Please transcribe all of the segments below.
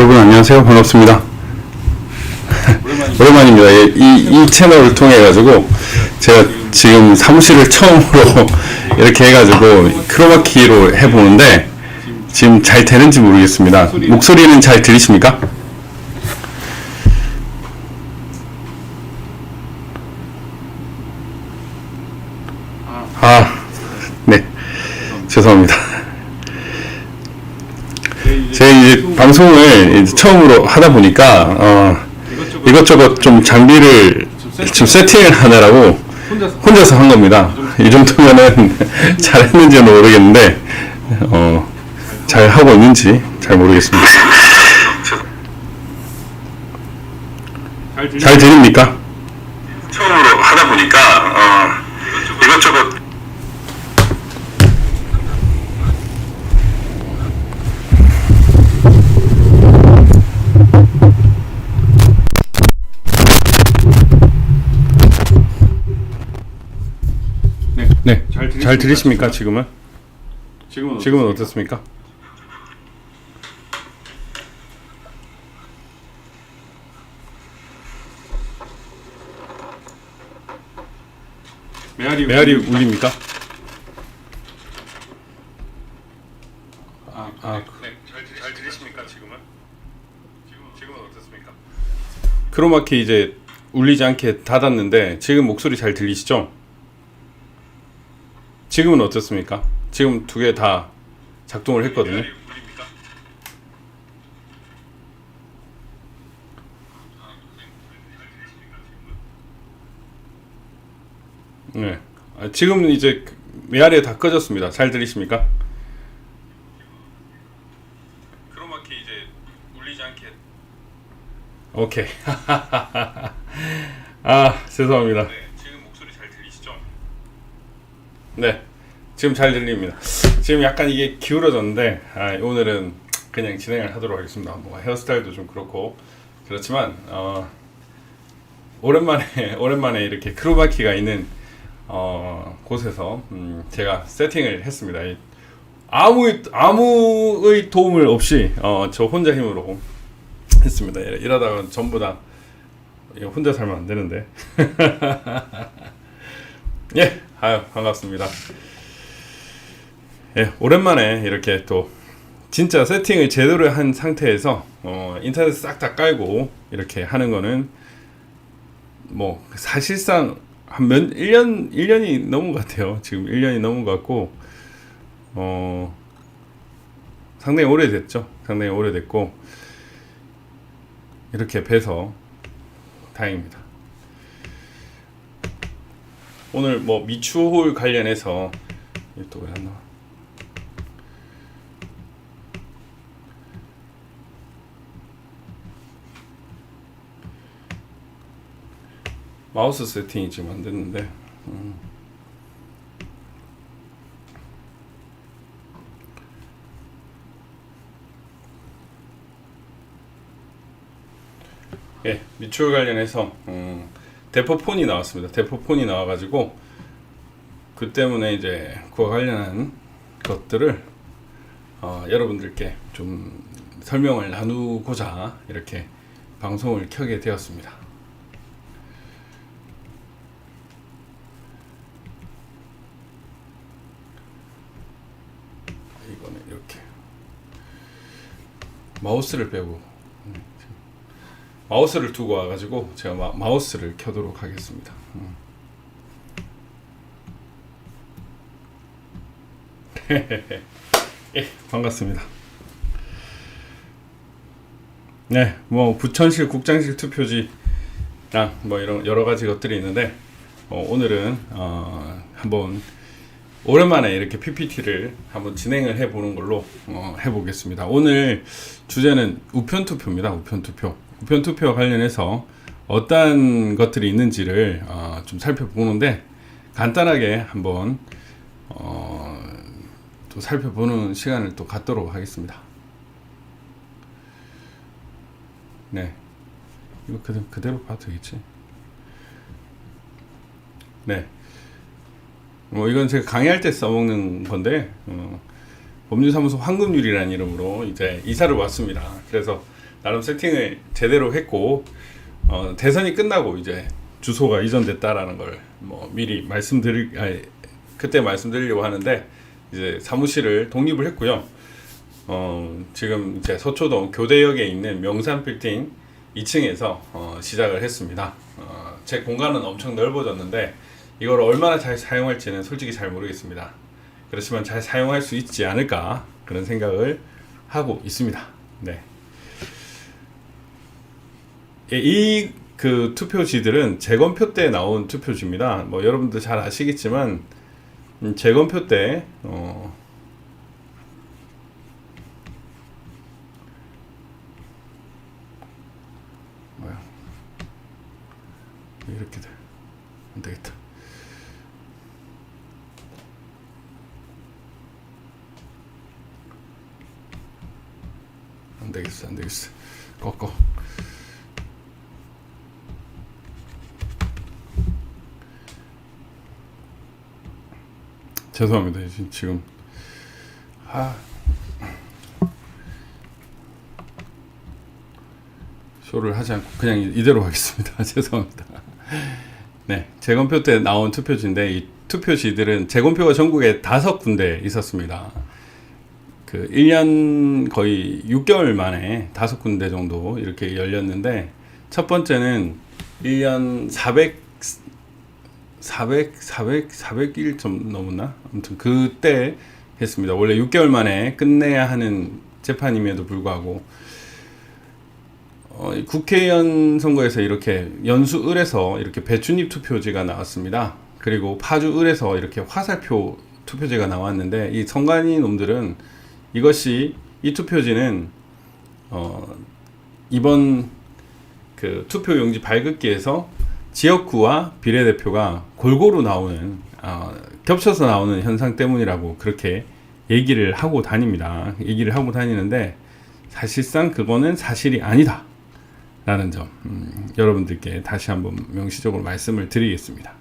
여러분 안녕하세요. 반갑습니다. 오랜만입니다. 이 채널을 통해 가지고 제가 지금 사무실을 처음으로 이렇게 해가지고 크로마키로 해보는데 지금 잘 되는지 모르겠습니다. 목소리는 잘 들리십니까? 네. 죄송합니다. 제가 이제 방송을 이제 처음으로 하다 보니까 이것저것 좀 장비를 좀 세팅을 하느라고 혼자서 한 겁니다. 이 정도면은 잘했는지는 모르겠는데 잘 하고 있는지 잘 모르겠습니다. 잘 들립니까? 처음으로 하다 보니까 이것저것 네, 잘 들리십니까 지금은? 지금은 어떻습니까? 메아리 울립니까? 잘 들리십니까 지금은? 지금은 어떻습니까? 크로마키 이제 울리지 않게 닫았는데 지금 목소리 잘 들리시죠? 지금은 어떻습니까? 지금 두 개 다 작동을 했거든요. 네. 지금 이제 메아리 다 꺼졌습니다. 잘 들리십니까? 크로마키 이제 울리지 않게. 오케이. 죄송합니다. 네, 지금 목소리 잘 들리시죠? 네, 지금 잘 들립니다. 지금 약간 이게 기울어졌는데 오늘은 그냥 진행을 하도록 하겠습니다. 뭐 헤어스타일도 좀 그렇고 그렇지만 오랜만에 이렇게 크로마키가 있는 곳에서 제가 세팅을 했습니다. 아무의 도움을 없이 저 혼자 힘으로 했습니다. 이러다가 전부 다 혼자 살면 안 되는데. 예, 반갑습니다. 예, 오랜만에 이렇게 또 진짜 세팅을 제대로 한 상태에서 인터넷 싹 다 깔고 이렇게 하는 거는 뭐 사실상 한 1년이 넘은 것 같아요. 지금 1년이 넘은 것 같고 상당히 오래됐죠. 상당히 오래됐고 이렇게 뵈서 다행입니다. 오늘 뭐 미추홀 관련해서 또 왜 안 나와? 마우스 세팅이 지금 안 됐는데 예, 미추홀 관련해서 대포폰이 나왔습니다. 대포폰이 나와가지고 그 때문에 이제 그와 관련한 것들을 여러분들께 좀 설명을 나누고자 이렇게 방송을 켜게 되었습니다. 이거는 이렇게 마우스를 빼고 마우스를 두고 와가지고 제가 마우스를 켜도록 하겠습니다. 예, 반갑습니다. 네, 뭐 부천시 국장실 투표지랑 뭐 이런 여러 가지 것들이 있는데 오늘은 한번 오랜만에 이렇게 PPT를 한번 진행을 해보는 걸로 해보겠습니다. 오늘 주제는 우편 투표입니다. 우편 투표. 우편 투표와 관련해서 어떠한 것들이 있는지를 좀 살펴보는데 간단하게 한번 또 살펴보는 시간을 또 갖도록 하겠습니다. 네, 이거 그대로 봐도 되겠지. 네, 뭐 이건 제가 강의할 때 써먹는 건데 법률사무소 황금률이라는 이름으로 이제 이사를 왔습니다. 그래서 나름 세팅을 제대로 했고 대선이 끝나고 이제 주소가 이전됐다라는 걸 뭐 미리 그때 말씀드리려고 하는데 이제 사무실을 독립을 했고요. 지금 이제 서초동 교대역에 있는 명산 빌딩 2층에서 시작을 했습니다. 제 공간은 엄청 넓어졌는데 이걸 얼마나 잘 사용할지는 솔직히 잘 모르겠습니다. 그렇지만 잘 사용할 수 있지 않을까 그런 생각을 하고 있습니다. 네. 이 그 투표지들은 재검표 때 나온 투표지입니다. 뭐 여러분들 잘 아시겠지만 재검표 때 뭐야 이렇게 돼. 안 되겠다. 안 되겠어. 꺾어. 죄송합니다. 지금 쇼를 하지 않고 그냥 이대로 하겠습니다. 죄송합니다. 네, 재검표 때 나온 투표지인데 이 투표지들은 재검표가 전국에 5군데 있었습니다. 그 1년 거의 6개월 만에 5군데 정도 이렇게 열렸는데 첫 번째는 1년 400일 좀 넘었나? 아무튼 그때 했습니다. 원래 6개월 만에 끝내야 하는 재판임에도 불구하고 국회의원 선거에서 이렇게 연수을에서 이렇게 배춧잎 투표지가 나왔습니다. 그리고 파주을에서 이렇게 화살표 투표지가 나왔는데 이 선관위 놈들은 이 투표지는 이번 그 투표용지 발급기에서 지역구와 비례대표가 골고루 나오는 겹쳐서 나오는 현상 때문이라고 그렇게 얘기를 하고 다니는데 사실상 그거는 사실이 아니다 라는 점 여러분들께 다시 한번 명시적으로 말씀을 드리겠습니다.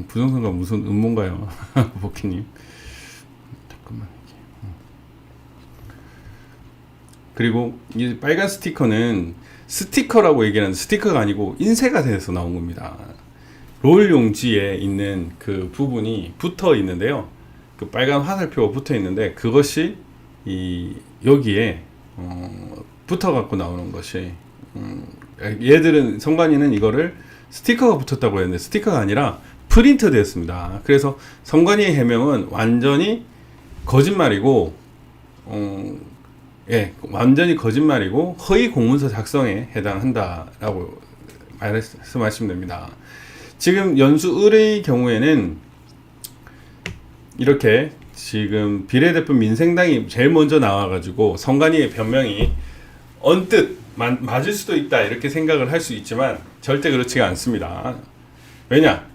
부정선거 무슨 음모인가요? 복희님 잠깐만. 그리고 이 빨간 스티커는 스티커라고 얘기하는 스티커가 아니고 인쇄가 돼서 나온 겁니다. 롤 용지에 있는 그 부분이 붙어 있는데요. 그 빨간 화살표가 붙어 있는데 그것이 여기에 붙어 갖고 나오는 것이 얘들은 선관위는 이거를 스티커가 붙었다고 했는데 스티커가 아니라 프린트 되었습니다. 그래서 선관위의 해명은 완전히 거짓말이고 완전히 거짓말이고 허위 공문서 작성에 해당한다라고 말씀하시면 됩니다. 지금 연수을의 경우에는 이렇게 지금 비례대표 민생당이 제일 먼저 나와가지고 선관위의 변명이 언뜻 맞을 수도 있다 이렇게 생각을 할 수 있지만 절대 그렇지가 않습니다. 왜냐?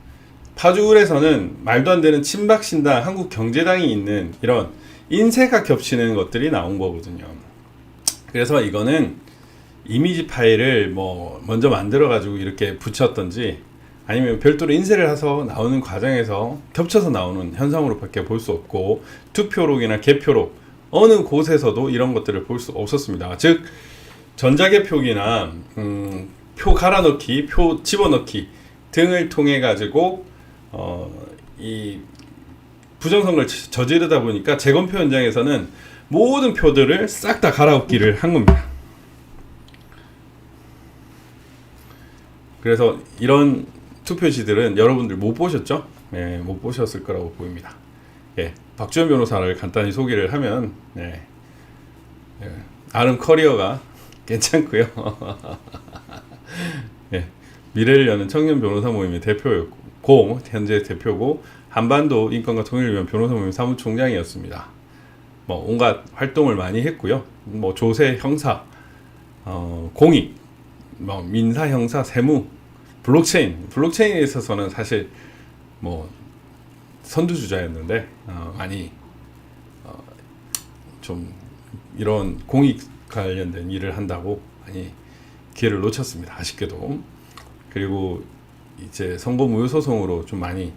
파주을에서는 말도 안 되는 친박신당, 한국경제당이 있는 이런 인쇄가 겹치는 것들이 나온 거거든요. 그래서 이거는 이미지 파일을 뭐 먼저 만들어 가지고 이렇게 붙였던지 아니면 별도로 인쇄를 해서 나오는 과정에서 겹쳐서 나오는 현상으로밖에 볼 수 없고 투표록이나 개표록 어느 곳에서도 이런 것들을 볼 수 없었습니다. 즉 전자개표기나 표 갈아넣기, 표 집어넣기 등을 통해 가지고 이 부정선거를 저지르다 보니까 재검표 현장에서는 모든 표들을 싹 다 갈아엎기를 한 겁니다. 그래서 이런 투표지들은 여러분들 못 보셨죠? 네, 못 보셨을 거라고 보입니다. 예, 박주현 변호사를 간단히 소개를 하면 나름 커리어가 괜찮고요. 예, 미래를 여는 청년 변호사 모임의 대표였고 현재 대표고 한반도 인권과 통일을 위한 변호사 모임 사무총장이었습니다. 뭐 온갖 활동을 많이 했고요. 뭐 조세, 형사, 공익, 뭐 민사, 형사, 세무, 블록체인에 있어서는 사실 뭐 선두주자였는데 많이 좀 이런 공익 관련된 일을 한다고 많이 기회를 놓쳤습니다. 아쉽게도. 그리고 이제 선거 무효 소송으로 좀 많이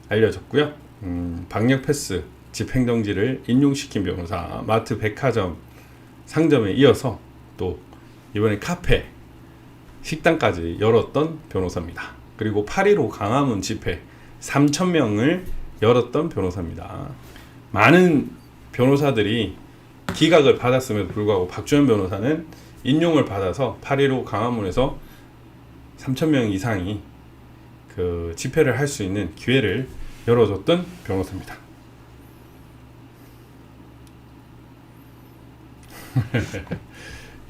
알려졌고요. 방역 패스 집행정지를 인용시킨 변호사, 마트, 백화점, 상점에 이어서 또 이번에 카페, 식당까지 열었던 변호사입니다. 그리고 8.15 광화문 집회 3,000명을 열었던 변호사입니다. 많은 변호사들이 기각을 받았음에도 불구하고 박주현 변호사는 인용을 받아서 8.15 광화문에서 3,000명 이상이 그 집회를 할 수 있는 기회를 열어줬던 변호사입니다.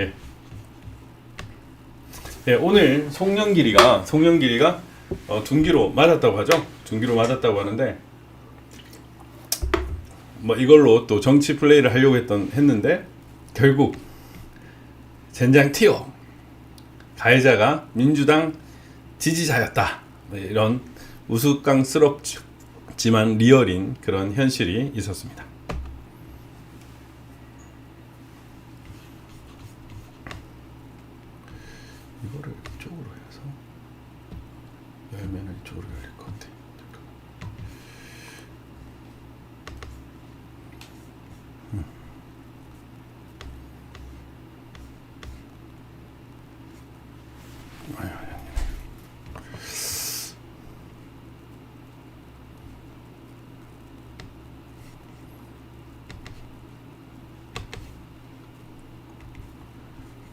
예. 예, 오늘 송영길이가 둔기로 맞았다고 하죠. 둔기로 맞았다고 하는데 뭐 이걸로 또 정치 플레이를 하려고 했는데 결국 젠장 티어 가해자가 민주당 지지자였다. 이런 우스꽝스럽지만 리얼인 그런 현실이 있었습니다. 이거를 이쪽으로 해서 열면은 이쪽으로 열릴 것 같아.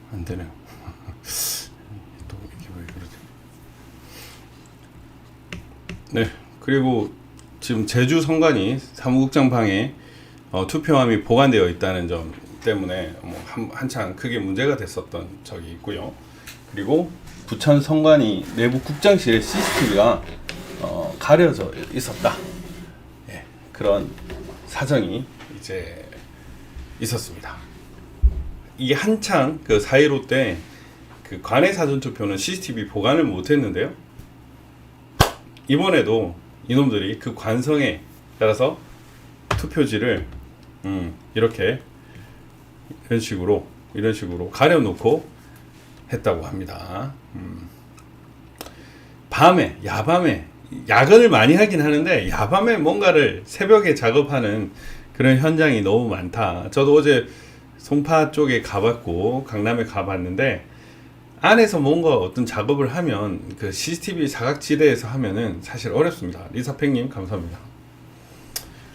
안 되네요. 또 이게 왜 그러지? 네, 그리고 지금 제주 성관이 사무국장 방에 투표함이 보관되어 있다는 점 때문에 한창 크게 문제가 됐었던 적이 있고요. 그리고 부천 성관이 내부 국장실에 CCTV가 가려져 있었다. 예, 그런 사정이 이제 있었습니다. 이게 한창 그 4.15 때 그 관내 사전투표는 CCTV 보관을 못했는데요. 이번에도 이놈들이 그 관성에 따라서 투표지를 이런 식으로 가려놓고 했다고 합니다. 밤에 야근을 많이 하긴 하는데 야밤에 뭔가를 새벽에 작업하는 그런 현장이 너무 많다. 저도 어제 송파 쪽에 가봤고 강남에 가봤는데 안에서 뭔가 어떤 작업을 하면 그 CCTV 사각지대에서 하면은 사실 어렵습니다. 리사팽님 감사합니다.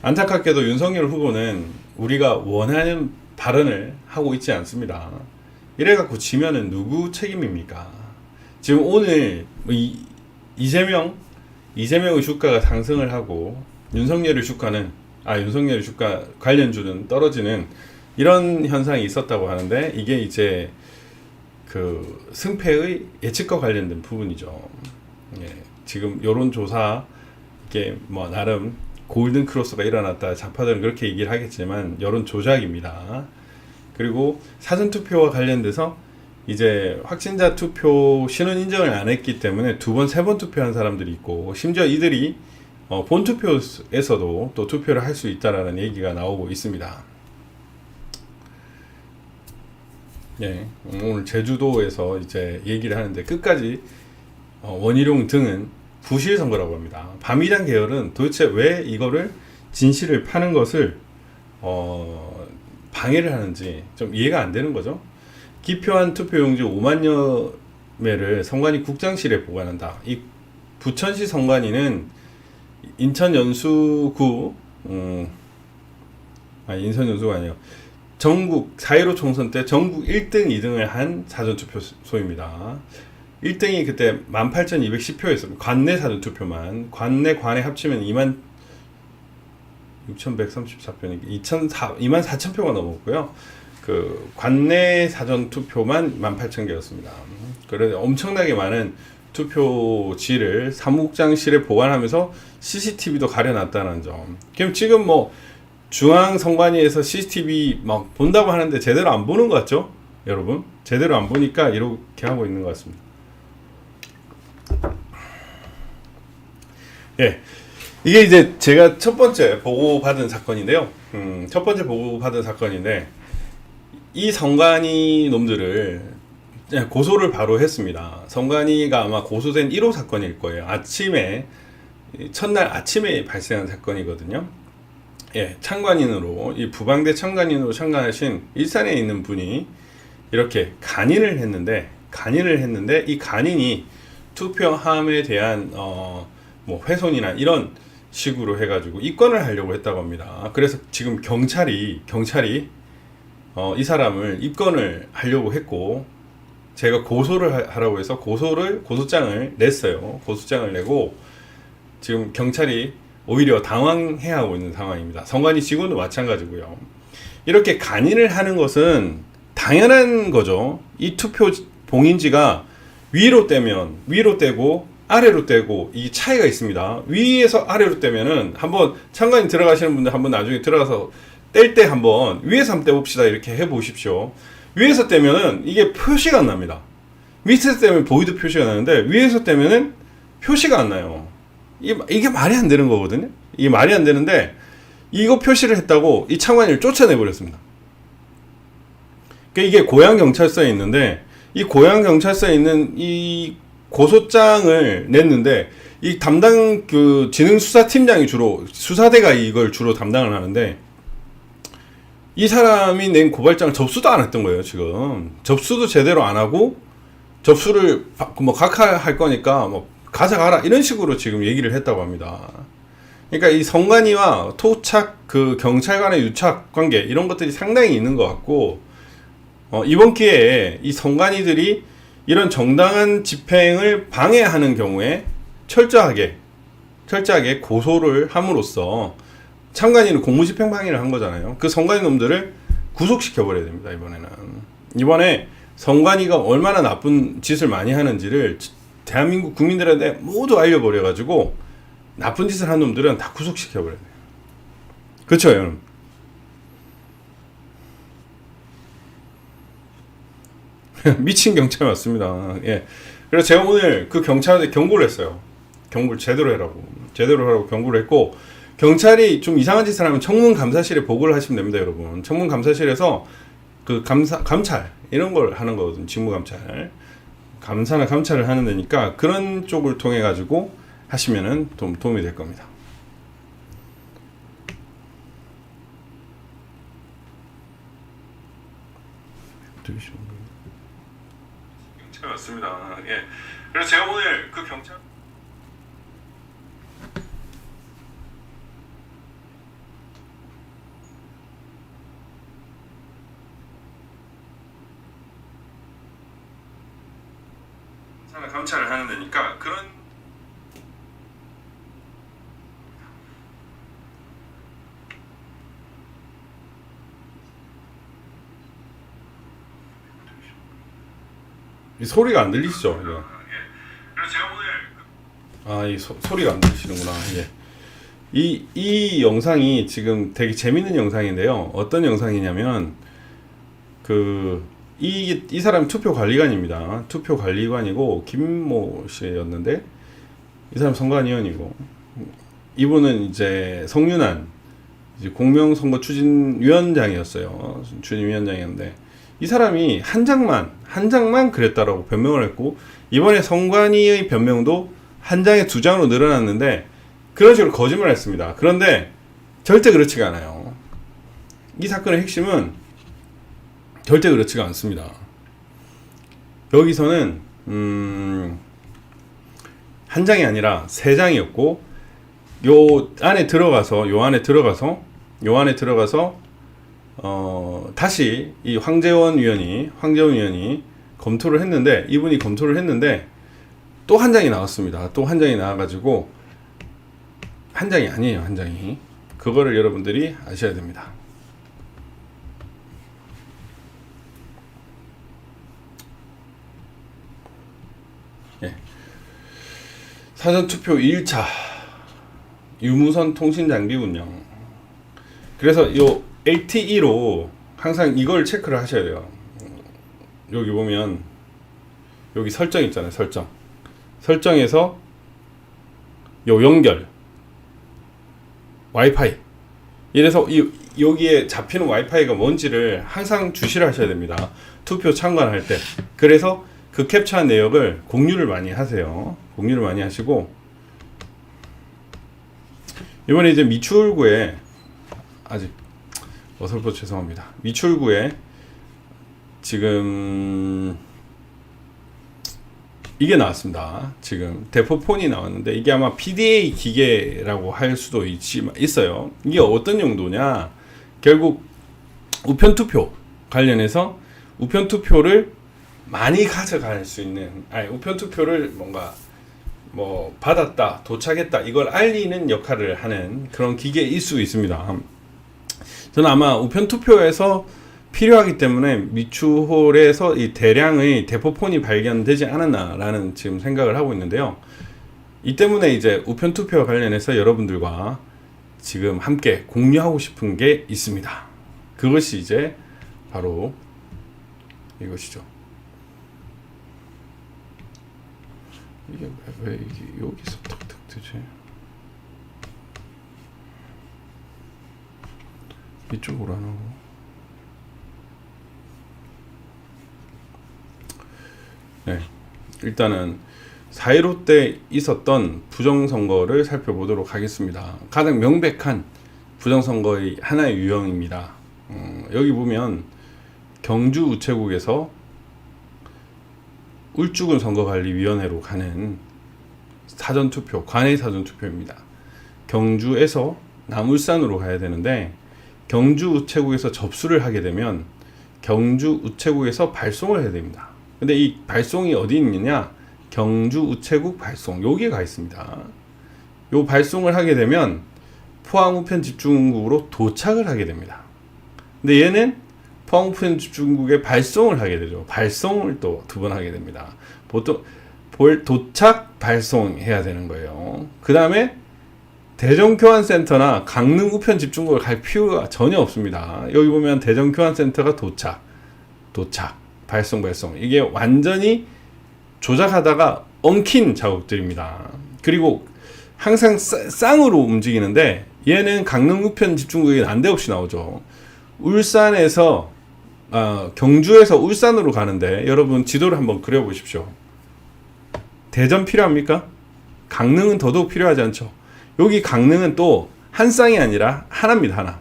안타깝게도 윤석열 후보는 우리가 원하는 발언을 하고 있지 않습니다. 이래갖고 지면은 누구 책임입니까? 지금 오늘 이재명의 주가가 상승을 하고 윤석열의 주가 관련주는 떨어지는 이런 현상이 있었다고 하는데 이게 이제 그 승패의 예측과 관련된 부분이죠. 예, 지금 여론조사 이게 뭐 나름 골든 크로스가 일어났다 좌파들은 그렇게 얘기를 하겠지만 여론 조작입니다. 그리고 사전투표와 관련돼서 이제 확진자 투표 신원 인정을 안 했기 때문에 2번, 3번 투표한 사람들이 있고 심지어 이들이 본투표에서도 또 투표를 할 수 있다라는 얘기가 나오고 있습니다. 예, 오늘 제주도에서 이제 얘기를 하는데 끝까지 원희룡 등은 부실 선거라고 합니다. 밤이란 계열은 도대체 왜 이거를 진실을 파는 것을 방해를 하는지 좀 이해가 안 되는 거죠. 기표한 투표용지 5만여 매를 성관이 국장실에 보관한다. 이 부천시 성관이는 인천 연수구 인천 연수가 아니에요. 전국 4.15 총선 때 전국 1등, 2등을 한 사전투표소입니다. 1등이 그때 18,210표였습니다. 관내 사전투표만. 관내 합치면 26,134표니까 24,000표가 넘었고요. 그 관내 사전투표만 18,000개였습니다. 그래서 엄청나게 많은 투표지를 사무국장실에 보관하면서 CCTV도 가려놨다는 점. 그럼 지금 뭐 중앙선관위에서 CCTV 막 본다고 하는데 제대로 안 보는 것 같죠? 여러분? 제대로 안 보니까 이렇게 하고 있는 것 같습니다. 예. 이게 이제 제가 첫 번째 보고받은 사건인데요. 첫 번째 보고받은 사건인데, 이 선관위 놈들을 고소를 바로 했습니다. 선관위가 아마 고소된 1호 사건일 거예요. 첫날 아침에 발생한 사건이거든요. 예, 참관인으로 이 부방대 참관인으로 참관하신 일산에 있는 분이 이렇게 간인을 했는데 이 간인이 투표함에 대한 뭐 훼손이나 이런 식으로 해가지고 입건을 하려고 했다고 합니다. 그래서 지금 경찰이 이 사람을 입건을 하려고 했고, 제가 고소를 하라고 해서 고소장을 냈어요. 고소장을 내고 지금 경찰이 오히려 당황해하고 있는 상황입니다. 성관이 직원도 마찬가지고요. 이렇게 간인을 하는 것은 당연한 거죠. 이 투표 봉인지가 위로 떼고 아래로 떼고 이 차이가 있습니다. 위에서 아래로 떼면은 한번 참관인 들어가시는 분들 한번 나중에 들어가서 뗄 때 한번 위에서 한번 떼봅시다. 이렇게 해보십시오. 위에서 떼면은 이게 표시가 안 납니다. 밑에서 떼면 보이드 표시가 나는데 위에서 떼면은 표시가 안 나요. 이게 말이 안 되는 거거든요. 이게 말이 안 되는데 이거 표시를 했다고 이 참관인을 쫓아내 버렸습니다. 그러니까 이게 고양경찰서에 있는데 이 고양경찰서에 있는 이 고소장을 냈는데 이 담당 그 지능수사팀장이 주로 수사대가 이걸 주로 담당을 하는데 이 사람이 낸 고발장을 접수도 안 했던 거예요. 지금 접수도 제대로 안 하고 접수를 뭐 각하할 거니까 뭐 가져가라 이런 식으로 지금 얘기를 했다고 합니다. 그러니까 이 성관이와 토착 그 경찰관의 유착 관계 이런 것들이 상당히 있는 것 같고 이번 기회에 이 성관이들이 이런 정당한 집행을 방해하는 경우에 철저하게 고소를 함으로써 참관인은 공무집행 방해를 한 거잖아요. 그 성관이 놈들을 구속시켜 버려야 됩니다. 이번에 성관이가 얼마나 나쁜 짓을 많이 하는지를 대한민국 국민들한테 모두 알려버려 가지고 나쁜 짓을 한 놈들은 다 구속시켜 버려야 돼요. 그렇죠, 여러분? 미친 경찰 맞습니다. 예. 그래서 제가 오늘 그 경찰한테 경고를 했어요. 경고를 제대로 하라고 경고를 했고, 경찰이 좀 이상한 짓을 하면 청문감사실에 보고를 하시면 됩니다, 여러분. 청문감사실에서 그 감찰 이런 걸 하는 거거든요. 직무감찰, 감사나 감찰을 하는 데니까 그런 쪽을 통해 가지고 하시면은 도움이 될 겁니다. 경찰 맞습니다. 예. 그래서 제가 오늘 그 경찰 감찰을 하는 데니까 그런 이 소리가 안 들리시죠? 이거. 예. 그래서 제가 오늘 이 소리가 안 들리시는구나. 예. 이 영상이 지금 되게 재밌는 영상인데요. 어떤 영상이냐면 이 사람이 투표관리관입니다. 투표관리관이고 김모 씨였는데 이 사람 선관위원이고 이분은 이제 성윤환 이제 공명선거 추진위원장이었어요. 추진위원장이었는데 이 사람이 한 장만 그랬다라고 변명을 했고 이번에 선관위의 변명도 한 장에 2장으로 늘어났는데 그런 식으로 거짓말을 했습니다. 그런데 절대 그렇지가 않아요. 이 사건의 핵심은 절대 그렇지가 않습니다. 여기서는 한 장이 아니라 3장이었고 요 안에 들어가서 다시 이 황재원 위원이 검토를 했는데 이분이 검토를 했는데 또 한 장이 나왔습니다. 또 한 장이 나와가지고 한 장이 아니에요. 한 장이 그거를 여러분들이 아셔야 됩니다. 예. 사전투표 2일차 유무선 통신 장비 운영. 그래서 요 LTE로 항상 이걸 체크를 하셔야 돼요. 여기 보면 여기 설정 있잖아요. 설정에서 요 연결 와이파이 이래서 여기에 잡히는 와이파이가 뭔지를 항상 주시를 하셔야 됩니다. 투표 참관할 때. 그래서 그 캡처한 내역을 공유를 많이 하세요. 공유를 많이 하시고 이번에 이제 미추홀구에 아직 어설퍼 죄송합니다. 미출구에 지금 이게 나왔습니다. 지금 대포폰이 나왔는데 이게 아마 PDA 기계라고 할 수도 있어요. 이게 어떤 용도냐? 결국 우편투표 관련해서 우편투표를 많이 가져갈 수 있는, 우편투표를 뭔가 뭐 받았다, 도착했다 이걸 알리는 역할을 하는 그런 기계일 수 있습니다. 저는 아마 우편투표에서 필요하기 때문에 미추홀에서 이 대량의 대포폰이 발견되지 않았나라는 지금 생각을 하고 있는데요. 이 때문에 이제 우편투표와 관련해서 여러분들과 지금 함께 공유하고 싶은 게 있습니다. 그것이 이제 바로 이것이죠. 이게 왜 이게 여기서 탁탁 되지? 이쪽으로 안 하고. 네, 일단은 4.15 때 있었던 부정선거를 살펴보도록 하겠습니다. 가장 명백한 부정선거의 하나의 유형입니다. 여기 보면 경주 우체국에서 울주군 선거관리위원회로 가는 사전투표, 관외 사전투표입니다. 경주에서 남울산으로 가야 되는데 경주 우체국에서 접수를 하게 되면 경주 우체국에서 발송을 해야 됩니다. 근데 이 발송이 어디 있느냐? 경주 우체국 발송, 여기에 가 있습니다. 요 발송을 하게 되면 포항 우편 집중국으로 도착을 하게 됩니다. 근데 얘는 포항 우편 집중국에 발송을 하게 되죠. 발송을 또 2번 하게 됩니다. 보통 도착 발송해야 되는 거예요. 그 다음에 대전교환센터나 강릉 우편 집중국을 갈 필요가 전혀 없습니다. 여기 보면 대전교환센터가 도착, 발송. 이게 완전히 조작하다가 엉킨 작업들입니다. 그리고 항상 쌍으로 움직이는데 얘는 강릉 우편 집중국이 난데없이 나오죠. 울산에서 경주에서 울산으로 가는데 여러분 지도를 한번 그려보십시오. 대전 필요합니까? 강릉은 더더욱 필요하지 않죠. 여기 강릉은 또 한 쌍이 아니라 하나입니다. 하나.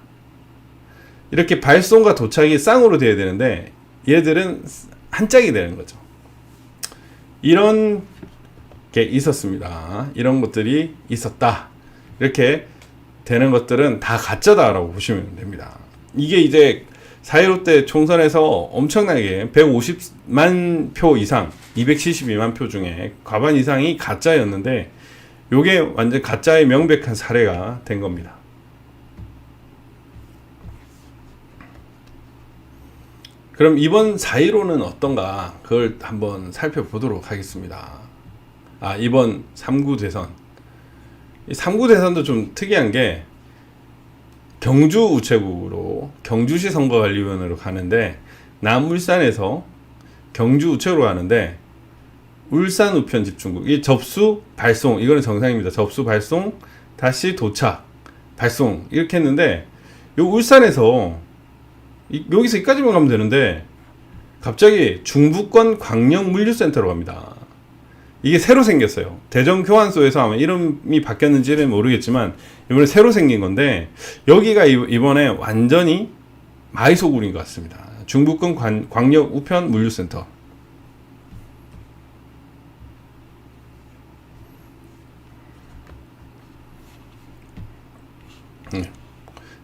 이렇게 발송과 도착이 쌍으로 돼야 되는데 얘들은 한 짝이 되는 거죠. 이런 게 있었습니다. 이런 것들이 있었다. 이렇게 되는 것들은 다 가짜다라고 보시면 됩니다. 이게 이제 4.15 때 총선에서 엄청나게 150만 표 이상, 272만 표 중에 과반 이상이 가짜였는데 요게 완전 가짜의 명백한 사례가 된 겁니다. 그럼 이번 4.15는 어떤가? 그걸 한번 살펴보도록 하겠습니다. 이번 3구 대선. 이 3구 대선도 좀 특이한 게 경주 우체국으로 경주시 선거관리위원회로 가는데 남울산에서 경주 우체국으로 가는데 울산 우편 집중국 이 접수 발송 이거는 정상입니다. 접수 발송 다시 도착 발송 이렇게 했는데 요 울산에서 여기서 여기까지만 가면 되는데 갑자기 중부권 광역물류센터로 갑니다. 이게 새로 생겼어요. 대전교환소에서 아마 이름이 바뀌었는지는 모르겠지만 이번에 새로 생긴 건데 여기가 이번에 완전히 마이소굴인 것 같습니다. 중부권 광역 우편 물류센터.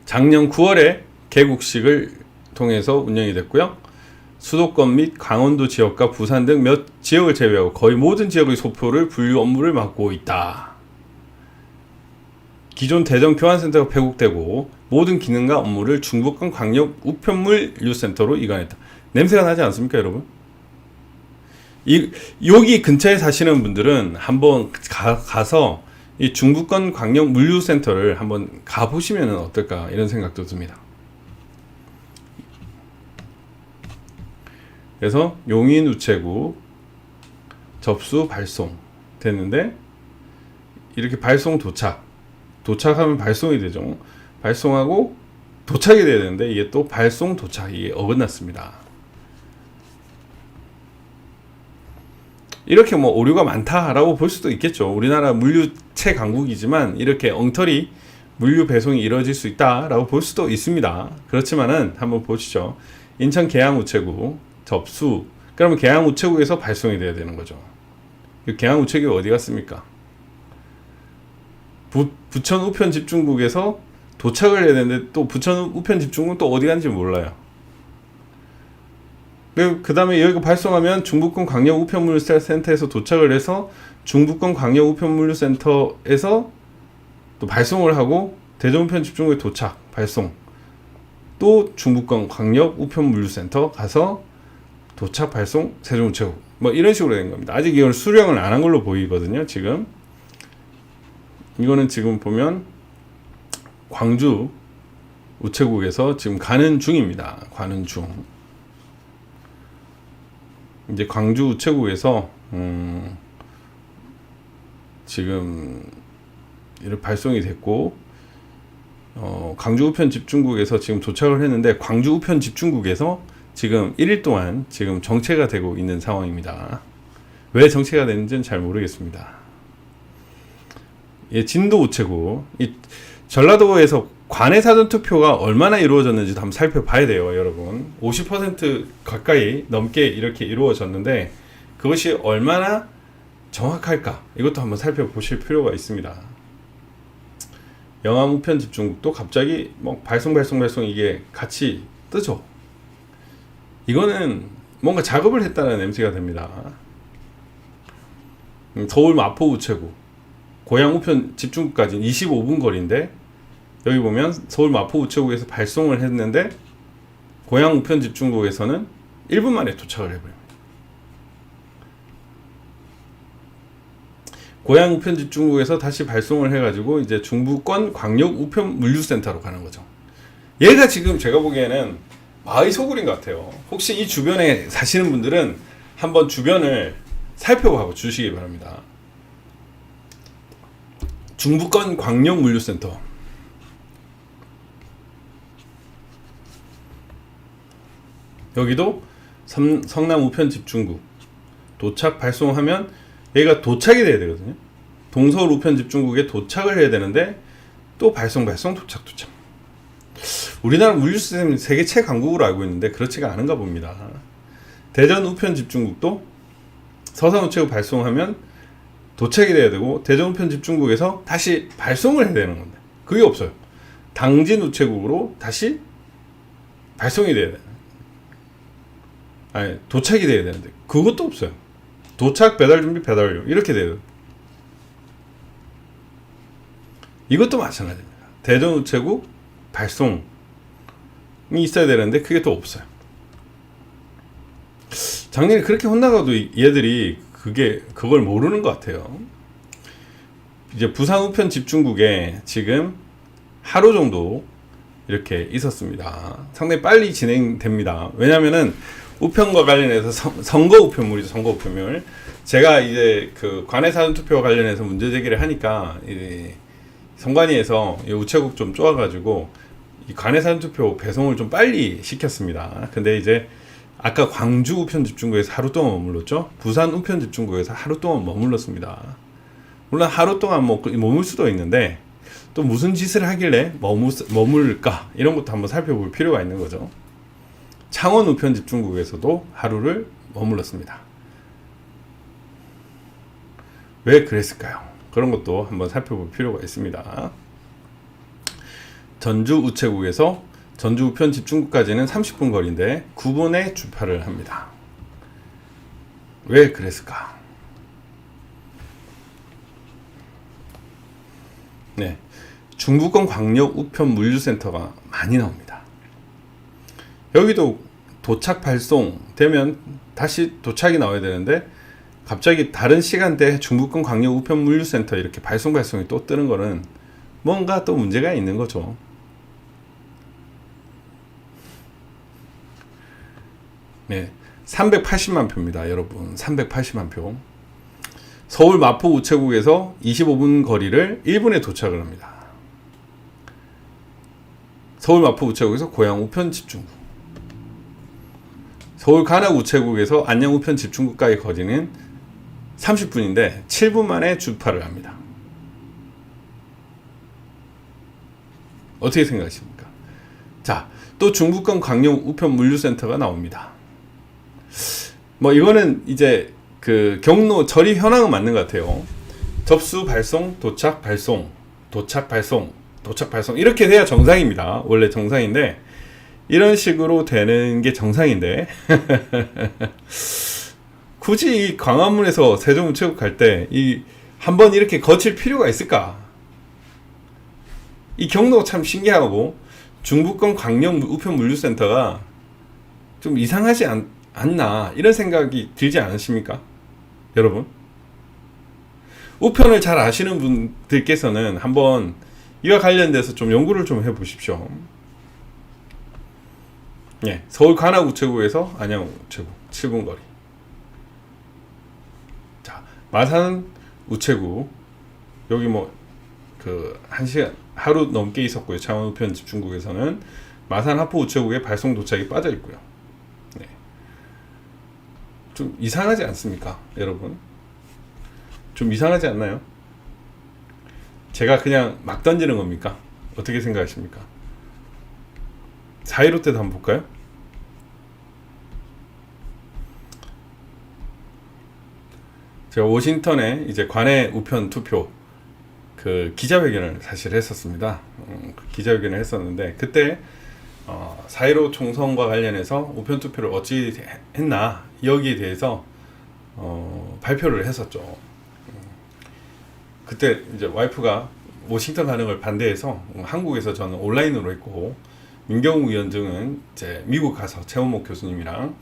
작년 9월에 개국식을 통해서 운영이 됐고요. 수도권 및 강원도 지역과 부산 등 몇 지역을 제외하고 거의 모든 지역의 소표를 분류 업무를 맡고 있다. 기존 대전 교환센터가 폐국되고 모든 기능과 업무를 중부권 광역 우편물류센터로 이관했다. 냄새가 나지 않습니까, 여러분? 여기 근처에 사시는 분들은 한번 가서 이 중부권 광역 물류센터를 한번 가보시면 어떨까 이런 생각도 듭니다. 그래서 용인 우체국 접수 발송 됐는데 이렇게 발송 도착하면 발송이 되죠. 발송하고 도착이 돼야 되는데 이게 또 발송 도착이 어긋났습니다. 이렇게 뭐 오류가 많다라고 볼 수도 있겠죠. 우리나라 물류체 강국이지만 이렇게 엉터리 물류 배송이 이루어질 수 있다라고 볼 수도 있습니다. 그렇지만은 한번 보시죠. 인천 계양 우체국 접수. 그러면 계양 우체국에서 발송이 돼야 되는 거죠. 계양 우체국이 어디 갔습니까? 부천 우편 집중국에서 도착을 해야 되는데 또 부천 우편 집중국은 또 어디 갔는지 몰라요. 그 다음에 여기가 발송하면 중부권 광역 우편물류센터에서 도착을 해서 중부권 광역 우편물류센터에서 또 발송을 하고 대전 우편 집중국에 도착, 발송. 또 중부권 광역 우편물류센터 가서 도착, 발송, 세종 우체국. 뭐 이런 식으로 된 겁니다. 아직 이걸 수령을 안 한 걸로 보이거든요. 지금 이거는 지금 보면 광주 우체국에서 지금 가는 중입니다. 가는 중. 이제 광주 우체국에서 지금 이렇게 발송이 됐고 광주 우편 집중국에서 지금 도착을 했는데 광주 우편 집중국에서 지금 1일 동안 지금 정체가 되고 있는 상황입니다. 왜 정체가 되는지는 잘 모르겠습니다. 예, 진도 우체국. 이 전라도에서 관내 사전 투표가 얼마나 이루어졌는지도 한번 살펴봐야 돼요, 여러분. 50% 가까이 넘게 이렇게 이루어졌는데 그것이 얼마나 정확할까? 이것도 한번 살펴보실 필요가 있습니다. 영암 우편 집중국도 갑자기 뭐 발송 이게 같이 뜨죠. 이거는 뭔가 작업을 했다는 냄새가 됩니다. 서울 마포 우체국 고양 우편 집중국까지 25분 거리인데 여기 보면 서울 마포 우체국에서 발송을 했는데 고양 우편 집중국에서는 1분 만에 도착을 해버립니다. 고양 우편 집중국에서 다시 발송을 해가지고 이제 중부권 광역 우편 물류센터로 가는 거죠. 얘가 지금 제가 보기에는 마의 소굴인 것 같아요. 혹시 이 주변에 사시는 분들은 한번 주변을 살펴봐 주시기 바랍니다. 중부권 광역 물류센터. 여기도 성남 우편 집중국 도착 발송하면 얘가 도착이 돼야 되거든요. 동서울 우편 집중국에 도착을 해야 되는데 또 발송 도착. 우리나라 물류 시스템이 세계 최강국으로 알고 있는데 그렇지가 않은가 봅니다. 대전 우편 집중국도 서산 우체국 발송하면 도착이 돼야 되고 대전 우편 집중국에서 다시 발송을 해야 되는 건데 그게 없어요. 당진 우체국으로 다시 발송이 돼야 돼. 아니 도착이 돼야 되는데 그것도 없어요. 도착, 배달 준비, 배달 완료 이렇게 돼요. 이것도 마찬가지입니다. 대전 우체국 발송이 있어야 되는데 그게 또 없어요. 작년에 그렇게 혼나가도 얘들이 그걸 모르는 것 같아요. 이제 부산 우편 집중국에 지금 하루 정도 이렇게 있었습니다. 상당히 빨리 진행됩니다. 왜냐면은 우편과 관련해서 선거 우편물이죠. 선거 우편물. 제가 이제 그 관내 사전 투표 관련해서 문제 제기를 하니까 선관위에서 우체국 좀 쪼아가지고 이 관내 사전 투표 배송을 좀 빨리 시켰습니다. 근데 이제 아까 광주 우편 집중국에서 하루 동안 머물렀죠. 부산 우편 집중국에서 하루 동안 머물렀습니다. 물론 하루 동안 머물 수도 있는데 또 무슨 짓을 하길래 머물까 이런 것도 한번 살펴볼 필요가 있는 거죠. 창원 우편 집중국에서도 하루를 머물렀습니다. 왜 그랬을까요? 그런 것도 한번 살펴볼 필요가 있습니다. 전주 우체국에서 전주 우편 집중국까지는 30분 거리인데 9분에 주파를 합니다. 왜 그랬을까? 네, 중부권 광역 우편 물류센터가 많이 나옵니다. 여기도 도착 발송 되면 다시 도착이 나와야 되는데 갑자기 다른 시간대에 중부권 광역 우편 물류센터 이렇게 발송이 또 뜨는 거는 뭔가 또 문제가 있는 거죠. 네, 380만 표입니다, 여러분. 380만 표. 서울 마포 우체국에서 25분 거리를 1분에 도착을 합니다. 서울 마포 우체국에서 고양 우편 집중국. 서울 관악 우체국에서 안양 우편 집중국까지 거리는 30분인데 7분 만에 주파를 합니다. 어떻게 생각하십니까? 자, 또 중부권 강령 우편 물류센터가 나옵니다. 뭐 이거는 이제 그 경로 처리 현황은 맞는 것 같아요. 접수 발송, 도착 발송, 도착 발송, 도착 발송 이렇게 돼야 정상입니다. 원래 정상인데 이런 식으로 되는 게 정상인데 굳이 이 광화문에서 세종우체국 갈 때 이 한번 이렇게 거칠 필요가 있을까? 이 경로가 참 신기하고 중부권 광역 우편 물류센터가 좀 이상하지 않나 이런 생각이 들지 않으십니까? 여러분 우편을 잘 아시는 분들께서는 한번 이와 관련돼서 좀 연구를 좀 해보십시오. 예, 서울 관악우체국에서 안양우체국 7분 거리. 자, 마산 우체국 여기 뭐 그 1시간 하루 넘게 있었고요. 창원 우편 집중국에서는 마산 하포 우체국에 발송 도착이 빠져 있고요. 네. 좀 이상하지 않습니까, 여러분? 좀 이상하지 않나요? 제가 그냥 막 던지는 겁니까? 어떻게 생각하십니까? 4.15 때도 한번 볼까요? 제가 워싱턴에 이제 관내 우편 투표 그 기자회견을 사실 했었습니다. 기자회견을 했었는데 그때 4.15 총선과 관련해서 우편 투표를 어찌 했나 여기에 대해서 발표를 했었죠. 그때 이제 와이프가 워싱턴 가는 걸 반대해서 한국에서 저는 온라인으로 했고 민경우 위원 등은 이제 미국 가서 최원목 교수님이랑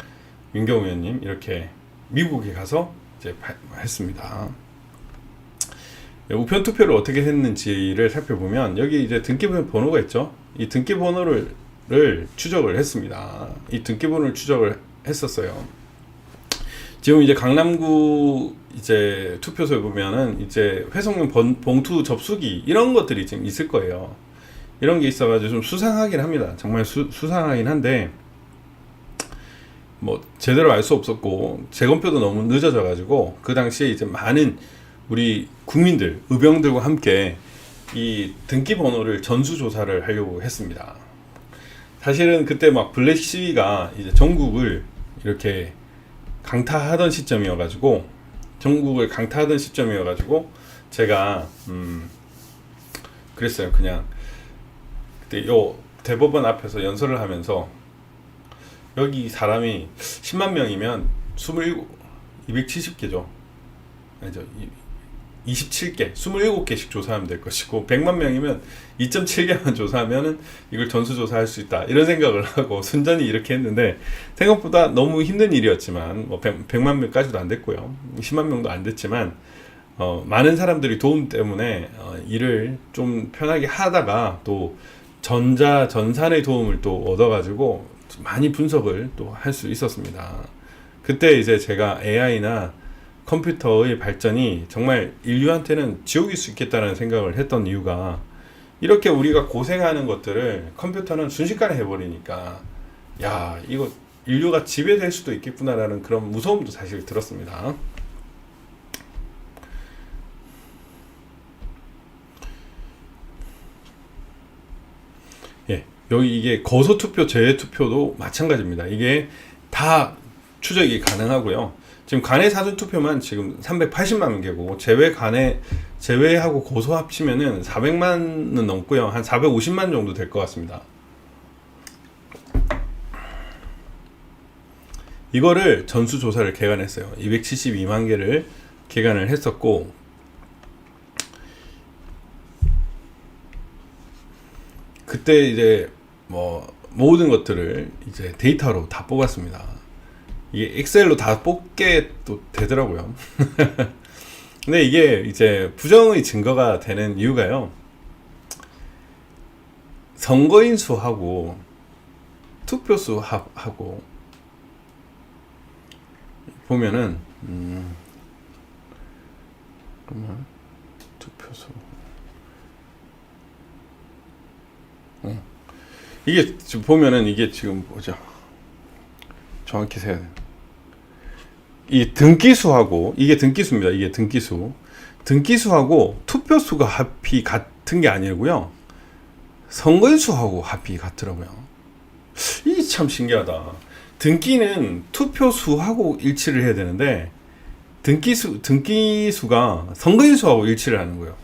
민경우 위원님 이렇게 미국에 가서 이제 했습니다. 우편 투표를 어떻게 했는지를 살펴보면 여기 이제 등기번호가 있죠. 이 등기번호를 추적을 했습니다. 이 등기번호를 추적을 했었어요. 지금 이제 강남구 이제 투표소에 보면은 이제 회송용 봉투 접수기 이런 것들이 지금 있을 거예요. 이런 게 있어가지고 좀 수상하긴 합니다. 정말 수상하긴 한데 뭐 제대로 알 수 없었고 재검표도 너무 늦어져가지고 그 당시에 이제 많은 우리 국민들, 의병들과 함께 이 등기번호를 전수조사를 하려고 했습니다. 사실은 그때 막 블랙 시위가 이제 전국을 이렇게 강타하던 시점이어가지고 제가 그랬어요. 그냥 그때 요 대법원 앞에서 연설을 하면서 여기 사람이 10만 명이면 270개죠. 아니죠. 27개, 27개씩 조사하면 될 것이고 100만 명이면 2.7개만 조사하면은 이걸 전수조사할 수 있다 이런 생각을 하고 순전히 이렇게 했는데 생각보다 너무 힘든 일이었지만 뭐 100만 명까지도 안 됐고요. 10만 명도 안 됐지만 많은 사람들이 도움 때문에 일을 좀 편하게 하다가 또 전산의 도움을 또 얻어가지고 많이 분석을 또 할 수 있었습니다. 그때 이제 제가 AI나 컴퓨터의 발전이 정말 인류한테는 지옥일 수 있겠다는 생각을 했던 이유가 이렇게 우리가 고생하는 것들을 컴퓨터는 순식간에 해버리니까 야 이거 인류가 지배될 수도 있겠구나라는 그런 무서움도 사실 들었습니다. 예, 여기 이게 거소투표, 제외투표도 마찬가지입니다. 이게 다 추적이 가능하고요. 지금 관내 사전투표만 지금 380만 개고 제외하고 고소 합치면은 400만은 넘고요. 한 450만 정도 될 것 같습니다. 이거를 전수조사를 개관했어요. 272만 개를 개관을 했었고 그때 이제 뭐 모든 것들을 이제 데이터로 다 뽑았습니다. 이게 엑셀로 다 뽑게 또 되더라고요. 근데 이게 이제 부정의 증거가 되는 이유가요. 선거인 수하고 투표수 하고 보면은 잠깐만 투표수 이게 지금 보면은 이게 지금 뭐죠? 정확히 세야 돼. 이 등기수하고 이게 등기수입니다. 이게 등기수하고 투표수가 합이 같은 게 아니고요. 선거인수하고 합이 같더라고요. 이게 참 신기하다. 등기는 투표수하고 일치를 해야 되는데 등기수가 선거인수하고 일치를 하는 거예요.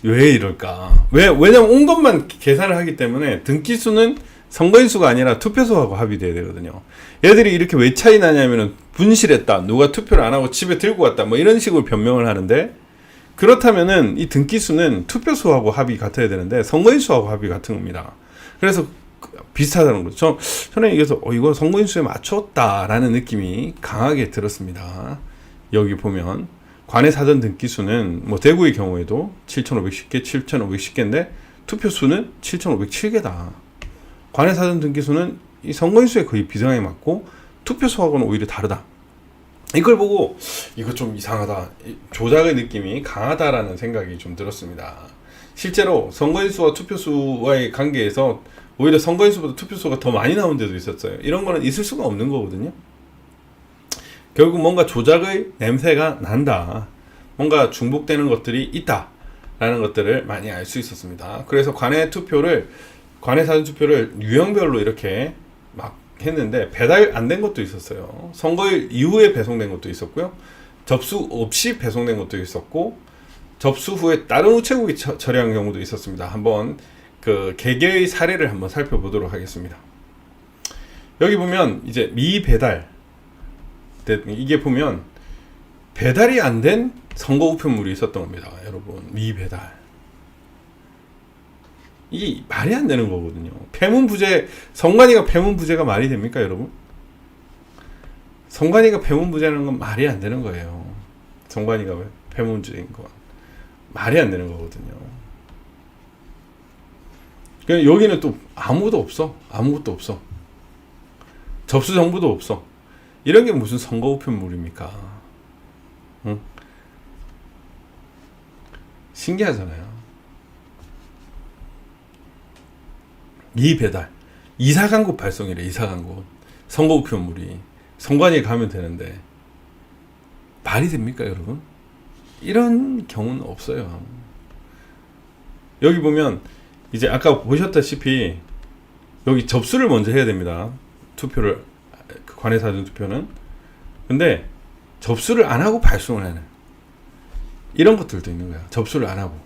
왜 이럴까? 왜냐면 온 것만 계산을 하기 때문에 등기수는 선거인수가 아니라 투표수하고 합이 돼야 되거든요. 얘들이 이렇게 왜 차이 나냐면은 분실했다, 누가 투표를 안 하고 집에 들고 왔다, 뭐 이런 식으로 변명을 하는데, 그렇다면은 이 등기수는 투표수하고 합이 같아야 되는데 선거인수하고 합이 같은 겁니다. 그래서 비슷하다는 거죠. 저는 이거 선거인수에 맞췄다라는 느낌이 강하게 들었습니다. 여기 보면 관내 사전 등기수는 뭐 대구의 경우에도 7,510개, 7,510개인데 투표수는 7,507개다. 관내 사전 등기수는 이 선거인수에 거의 비슷하게 맞고 투표수하고는 오히려 다르다. 이걸 보고 이거 좀 이상하다, 조작의 느낌이 강하다라는 생각이 좀 들었습니다. 실제로 선거인수와 투표수와의 관계에서 오히려 선거인수보다 투표수가 더 많이 나온 데도 있었어요. 이런 거는 있을 수가 없는 거거든요. 결국 뭔가 조작의 냄새가 난다, 뭔가 중복되는 것들이 있다 라는 것들을 많이 알 수 있었습니다. 그래서 관내 사전 투표를 유형별로 이렇게 막 했는데 배달 안 된 것도 있었어요. 선거일 이후에 배송된 것도 있었고요, 접수 없이 배송된 것도 있었고, 접수 후에 다른 우체국이 처리한 경우도 있었습니다. 한번 그 개개의 사례를 한번 살펴보도록 하겠습니다. 여기 보면 이제 미배달, 이게 보면 배달이 안 된 선거 우편물이 있었던 겁니다. 여러분, 미배달, 이게 말이 안 되는 거거든요. 폐문부재, 선관위가 폐문부재가 말이 됩니까, 여러분? 선관위가 폐문부재라는 건 말이 안 되는 거예요. 선관위가 폐문부재인 건 말이 안 되는 거거든요. 여기는 또 아무것도 없어. 접수 정보도 없어. 이런 게 무슨 선거 우편물입니까? 응? 신기하잖아요. 미배달, 이사간곳 발송이래. 이사간곳 선거 우편물이 선관위에 가면 되는데 말이 됩니까, 여러분? 이런 경우는 없어요. 여기 보면 이제 아까 보셨다시피 여기 접수를 먼저 해야 됩니다. 투표를, 관내 사전 투표는. 근데 접수를 안 하고 발송을 하는 이런 것들도 있는 거야. 접수를 안 하고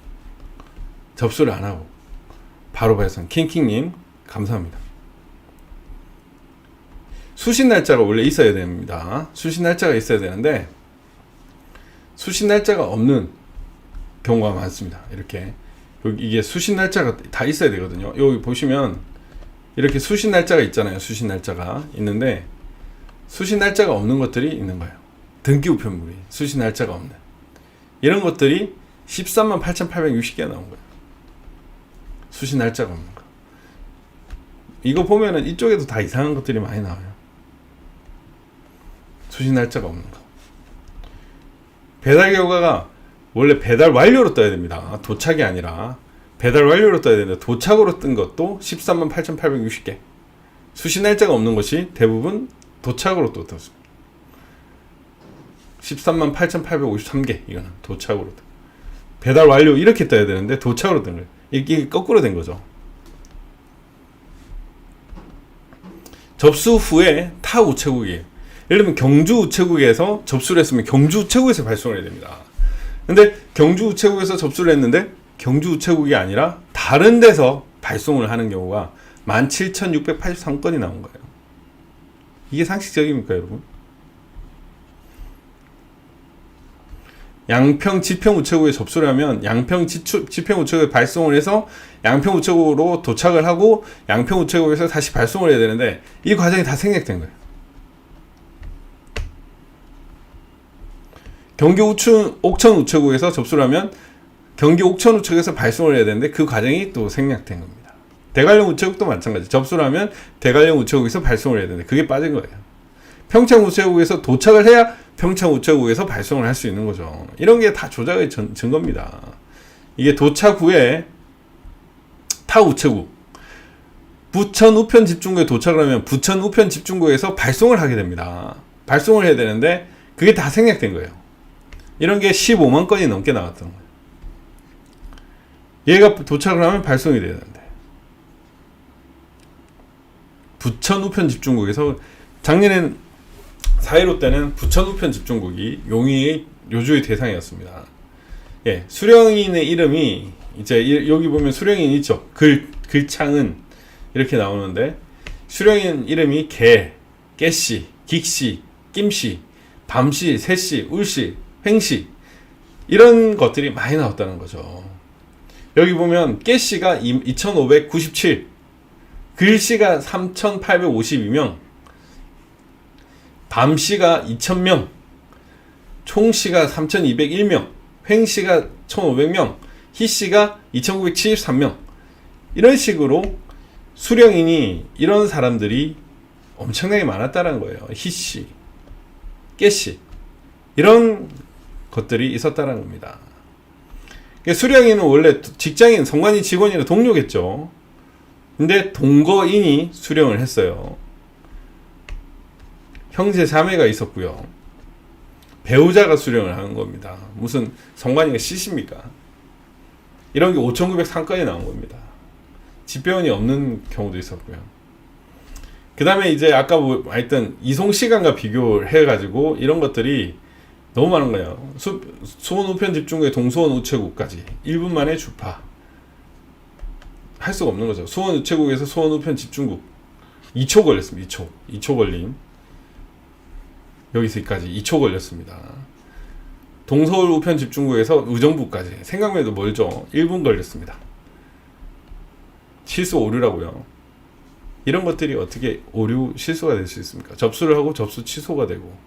바로 발송. 킹킹님 감사합니다. 수신 날짜가 원래 있어야 됩니다. 수신 날짜가 있어야 되는데 수신 날짜가 없는 경우가 많습니다. 이렇게 이게 수신 날짜가 다 있어야 되거든요. 여기 보시면 이렇게 수신 날짜가 있잖아요. 수신 날짜가 있는데 수신 날짜가 없는 것들이 있는 거예요. 등기 우편물이 수신 날짜가 없는 이런 것들이 138,860개가 나온 거예요. 수신 날짜가 없는 거. 이거 보면은 이쪽에도 다 이상한 것들이 많이 나와요. 수신 날짜가 없는 거. 배달 결과가 원래 배달 완료로 떠야 됩니다. 도착이 아니라 배달 완료로 떠야 되는데 도착으로 뜬 것도 138,860개. 수신 날짜가 없는 것이 대부분 도착으로 또 떴습니다. 138,853개. 이거는 도착으로 뜬. 배달 완료 이렇게 떠야 되는데 도착으로 뜬 거예요. 이게 거꾸로 된 거죠. 접수 후에 타 우체국이에요. 예를 들면 경주 우체국에서 접수를 했으면 경주 우체국에서 발송을 해야 됩니다. 근데 경주 우체국에서 접수를 했는데 경주 우체국이 아니라 다른 데서 발송을 하는 경우가 17,683건이 나온 거예요. 이게 상식적입니까, 여러분? 양평 지평 우체국에 접수를 하면 양평 지평 우체국에 발송을 해서 양평 우체국으로 도착을 하고 양평 우체국에서 다시 발송을 해야 되는데 이 과정이 다 생략된 거예요. 경기 옥천 우체국에서 접수를 하면 경기 옥천 우체국에서 발송을 해야 되는데 그 과정이 또 생략된 겁니다. 대관령 우체국도 마찬가지. 접수를 하면 대관령 우체국에서 발송을 해야 되는데 그게 빠진 거예요. 평창 우체국에서 도착을 해야 평창 우체국에서 발송을 할 수 있는 거죠. 이런 게 다 조작의 증거입니다. 이게 도착 후에 타 우체국 부천 우편 집중구에 도착을 하면 부천 우편 집중구에서 발송을 하게 됩니다. 발송을 해야 되는데 그게 다 생략된 거예요. 이런 게 15만 건이 넘게 나왔던 거예요. 얘가 도착을 하면 발송이 돼야 되는데 부천 우편 집중국에서 작년엔 4.15 때는 부천 우편 집중국이 용의의 요주의 대상이었습니다. 예, 수령인의 이름이 이제 여기 보면 수령인 있죠. 글창은 이렇게 나오는데 수령인 이름이 깨씨, 긱씨, 낌씨, 밤씨, 새씨, 울씨, 횡씨 이런 것들이 많이 나왔다는 거죠. 여기 보면 깨씨가 2597, 글씨가 3852명, 밤씨가 2000명, 총씨가 3201명, 횡씨가 1500명, 희씨가 2973명 이런 식으로 수령인이 이런 사람들이 엄청나게 많았다는 거예요. 희씨, 깨씨 이런 것들이 있었다는 겁니다. 수령인은 원래 직장인, 성관이 직원이나 동료겠죠. 근데 동거인이 수령을 했어요. 형제 자매가 있었고요. 배우자가 수령을 하는 겁니다. 무슨 성관이가 시십니까? 이런 게 5,903건이 나온 겁니다. 집배원이 없는 경우도 있었고요. 그 다음에 이제 아까 했던 이송시간과 비교를 해가지고 이런 것들이 너무 많은 거예요. 수원 우편 집중국의 동수원 우체국까지 1분 만에 주파. 할 수가 없는 거죠. 수원 우체국에서 수원 우편 집중국 2초 걸렸습니다. 2초 걸림. 여기서까지 2초 걸렸습니다. 동서울 우편 집중국에서 의정부까지 생각만 해도 멀죠. 1분 걸렸습니다. 실수 오류라고요. 이런 것들이 어떻게 오류 실수가 될 수 있습니까? 접수를 하고 접수 취소가 되고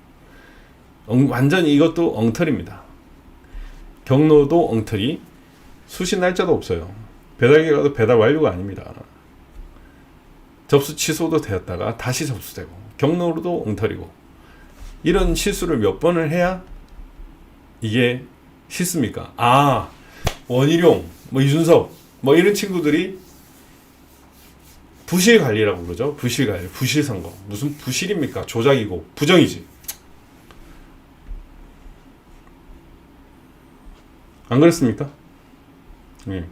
완전히 이것도 엉터리입니다. 경로도 엉터리, 수신 날짜도 없어요. 배달기가 가도 배달 완료가 아닙니다. 접수 취소도 되었다가 다시 접수되고 경로도 엉터리고 이런 실수를 몇 번을 해야 이게 실수입니까? 원희룡, 이준석 이런 친구들이 부실관리라고 그러죠. 부실관리, 부실선거. 무슨 부실입니까? 조작이고 부정이지. 안 그렇습니까? 예.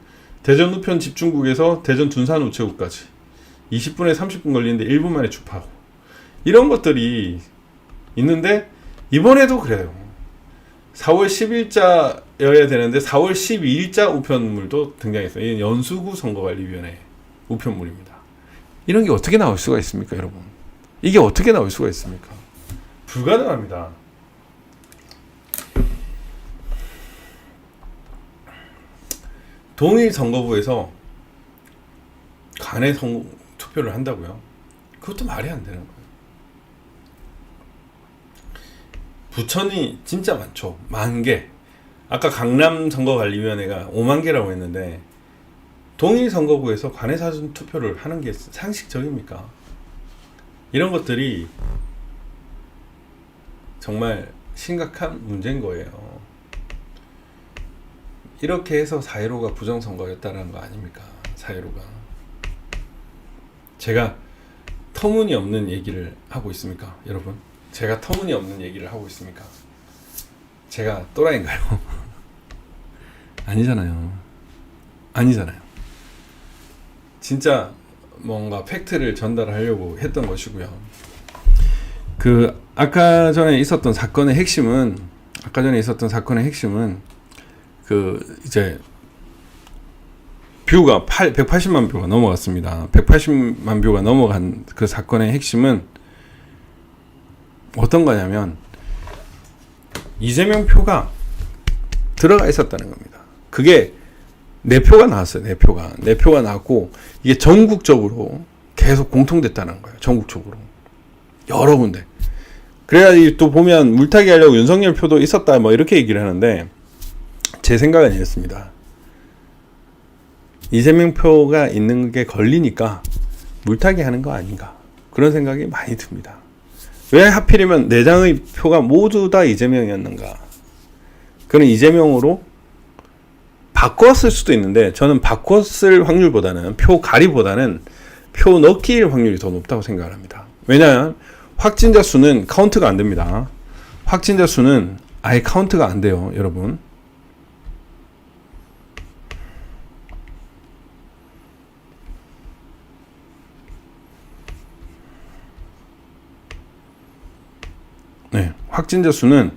대전 우편 집중국에서 대전 둔산 우체국까지 20분에 30분 걸리는데 1분 만에 주파하고 이런 것들이 있는데 이번에도 그래요. 4월 10일자여야 되는데 4월 12일자 우편물도 등장했어요. 이게 연수구 선거관리위원회 우편물입니다. 이런 게 어떻게 나올 수가 있습니까, 여러분? 이게 어떻게 나올 수가 있습니까? 불가능합니다. 동일 선거구에서 간의 투표를 한다고요? 그것도 말이 안 되는 거예요. 부천이 진짜 많죠. 10,000개. 아까 강남 선거관리위원회가 50,000개라고 했는데 동일 선거구에서 관내 사전 투표를 하는 게 상식적입니까? 이런 것들이 정말 심각한 문제인 거예요. 이렇게 해서 4.15가 부정선거였다는 거 아닙니까? 4.15가. 제가 터무니없는 얘기를 하고 있습니까? 여러분? 제가 터무니없는 얘기를 하고 있습니까? 제가 또라이인가요? 아니잖아요. 진짜 뭔가 팩트를 전달하려고 했던 것이고요. 아까 전에 있었던 사건의 핵심은 이제 뷰가 180만 뷰가 넘어갔습니다. 180만 뷰가 넘어간 그 사건의 핵심은 어떤 거냐면 이재명 표가 들어가 있었다는 겁니다. 그게 내 표가 나왔어요. 내 표가 나왔고 이게 전국적으로 계속 공통됐다는 거예요. 전국적으로 여러 군데. 그래야 또 보면 물타기 하려고 윤석열 표도 있었다 이렇게 얘기를 하는데 제 생각은 이랬습니다. 이재명 표가 있는 게 걸리니까 물타기 하는 거 아닌가 그런 생각이 많이 듭니다. 왜 하필이면 4장의 표가 모두 다 이재명이었는가? 그는 이재명으로 바꿨을 수도 있는데 저는 바꿨을 확률보다는 표 가리보다는 표 넣기일 확률이 더 높다고 생각을 합니다. 왜냐하면 확진자 수는 카운트가 안 됩니다. 확진자 수는 아예 카운트가 안 돼요, 여러분. 확진자 수는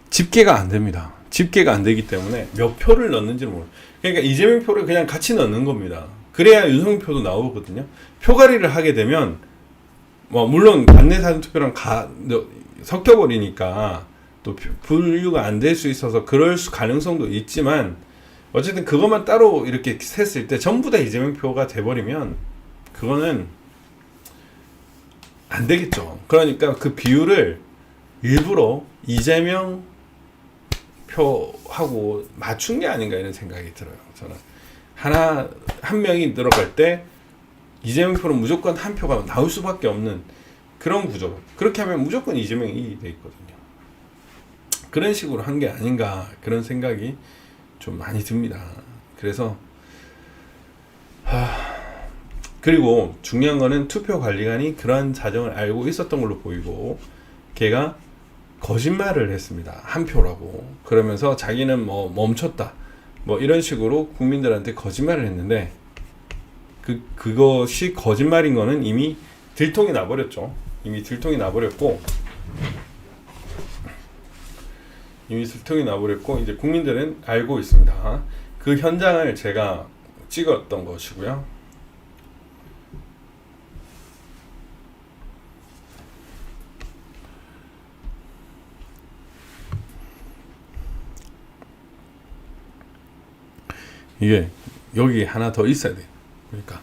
집계가 안 됩니다. 집계가 안 되기 때문에 몇 표를 넣는지를 모르요. 그러니까 이재명 표를 그냥 같이 넣는 겁니다. 그래야 윤석열 표도 나오거든요. 표가리를 하게 되면 뭐 물론 관내 사전투표랑 섞여버리니까 또 분류가 안 될 수 있어서 그럴 가능성도 있지만 어쨌든 그것만 따로 이렇게 셌을 때 전부 다 이재명 표가 돼버리면 그거는 안 되겠죠. 그러니까 그 비율을 일부러 이재명 표하고 맞춘 게 아닌가 이런 생각이 들어요. 저는 한 명이 들어갈 때 이재명 표는 무조건 한 표가 나올 수밖에 없는 그런 구조. 그렇게 하면 무조건 이재명이 돼 있거든요. 그런 식으로 한 게 아닌가 그런 생각이 좀 많이 듭니다. 그래서 그리고 중요한 거는 투표관리관이 그러한 사정을 알고 있었던 걸로 보이고 걔가 거짓말을 했습니다. 한 표라고. 그러면서 자기는 뭐 멈췄다. 뭐 이런 식으로 국민들한테 거짓말을 했는데 그것이 거짓말인 거는 이미 들통이 나버렸죠. 이미 들통이 나버렸고 이제 국민들은 알고 있습니다. 그 현장을 제가 찍었던 것이고요. 이게 여기 하나 더 있어야 돼요. 그러니까